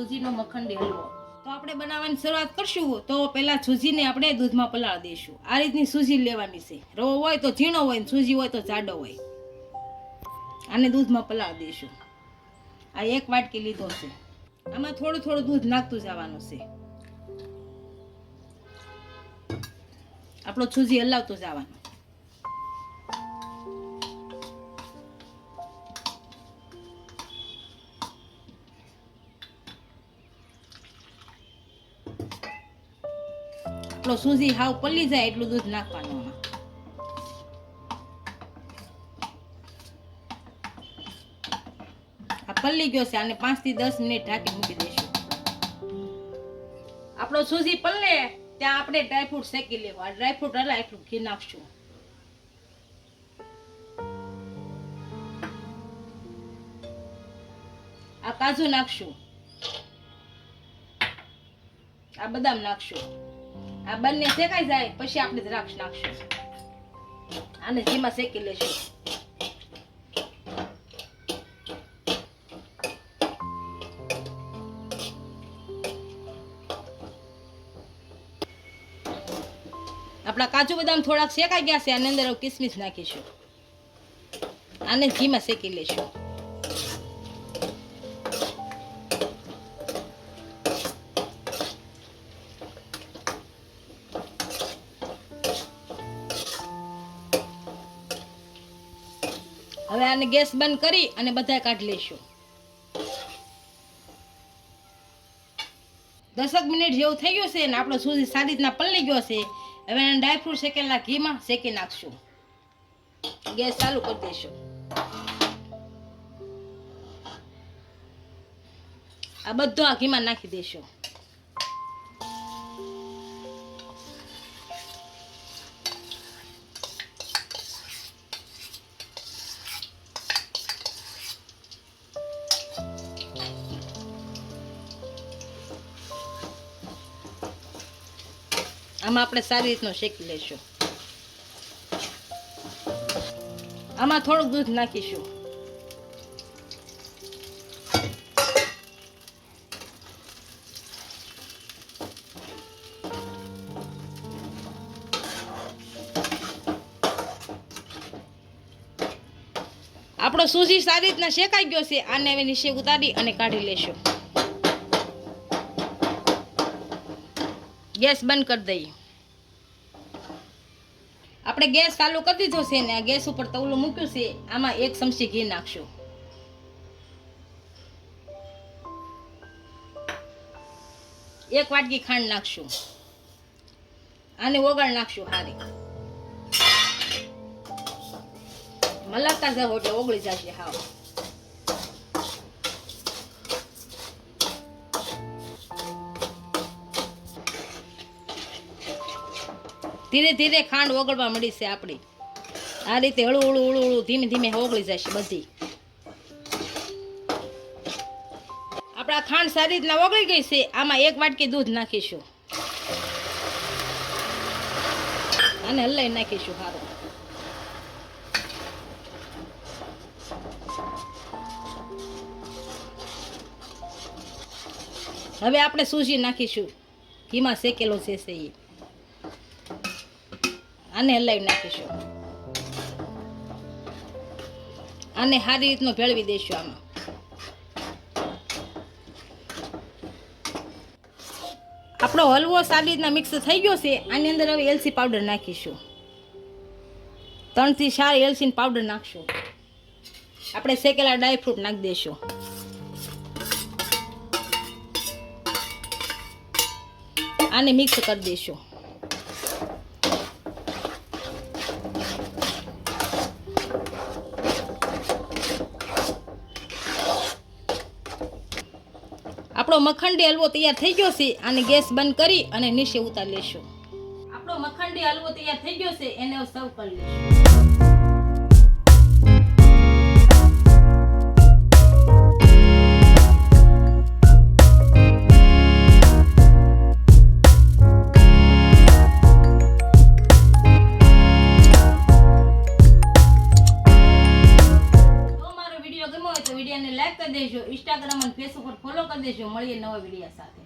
સૂજીનો મખંડી હલવો. તો આપણે બનાવવાની શરૂઆત કરશું. તો પહેલા સૂજીને આપણે દૂધમાં પલાળી દઈશું. આ રીતની સૂજી લેવાની છે. રવો હોય તો ઝીણો હોય ને સૂજી હોય તો જાડો હોય. આને દૂધમાં પલાળી દઈશું. આ 1 વાટકી લીધો છે. આમાં થોડું થોડું દૂધ નાખતું જવાનું છે. આપણો સૂજી હલાવતો જવાનું. આપણો સૂજી હાવ પલ્લી જાય એટલું દૂધ નાખવાનું. આ પલ્લી ગયો છે. આને 5 થી 10 મિનિટ ઢાંકી મૂકી દઈશું. આપણો સૂજી પલ્લે ત્યાં આપણે ડ્રાયફ્રૂટ શેકી લેવા. ડ્રાયફ્રૂટ હલા એટલું ઘી નાખશું. આ કાજુ નાખશું. આ બદામ નાખશું. આ બંને શેકાઈ જાય પછી આપણે દ્રાક્ષ નાખશું. આને ઘીમાં શેકી લેશું. આપણા કાજુ બદામ થોડાક શેકાઈ ગયા છે. આની અંદર કિસમિસ નાખીશું. આને ઘીમાં શેકી લેશું. હવે આને ગેસ બંધ કરી અને બધા કાઢી લેશું. 10 મિનિટ જેવું થઈ ગયું છે ને આપણો સૂજી સારી રીતના પલળી ગયો છે. હવે એને ડ્રાયફ્રૂટ શેકેલા ઘીમાં શેકી નાખશું. ગેસ ચાલુ કરી દઈશું. આ બધું આ ઘીમાં નાખી દઈશું. આમાં આપણે સારી રીતનો શેકી લેશું. આમાં થોડુંક દૂધ નાખીશું. આપણો સૂજી સારી રીતના શેકાઈ ગયો છે. આને હવે નીચે ઉતારી અને કાઢી લેશું. ગેસ બંધ કરી દઈએ. આપણે ગેસ ચાલુ કરી દીધો છે ને આ ગેસ ઉપર તવલું મૂક્યું છે. આમાં 1 ચમચી ઘી નાખશું. એક વાટકી ખાંડ નાખશું. આને ઓગાળ નાખશું. હારી મલાતા જાવ એટલે ઓગળી જશે હાવ. ધીરે ધીરે ખાંડ ઓગળવા મળી છે આપણી. આ રીતે હળું હળું હળું હળું ધીમે ધીમે ઓગળી જશે બધી. આપણા ખાંડ સારી રીતના ઓગળી ગઈ છે. આમાં 1 વાટકી દૂધ નાખીશું. અને હલાઈ નાખીશું સારું. હવે આપણે સૂજી નાખીશું. ઘીમાં શેકેલો છે એ. આને હલાવી નાખીશું. આને સારી રીતનો ભેળવી દઈશું. આમાં આપણો હલવો સારી રીતના મિક્સ થઈ ગયો છે. આની અંદર હવે એલચી પાવડર નાખીશું. 3 થી 4 એલચી પાવડર નાખશું. આપણે શેકેલા ડ્રાયફ્રૂટ નાખી દઈશું. આને મિક્સ કરી દઈશું. આપણો મખંડી હલવો તૈયાર થઈ ગયો છે. આને ગેસ બંધ કરી અને નીચે ઉતારી લેશું. આપણો મખંડી હલવો તૈયાર થઈ ગયો છે. એને સર્વ કરી લેશું. વિડીયોને લાઈક કરી દેજો, ઇન્સ્ટાગ્રામ અને ફેસબુક પર ફોલો કરી દેજો. મળીએ નવા વિડીયો સાથે.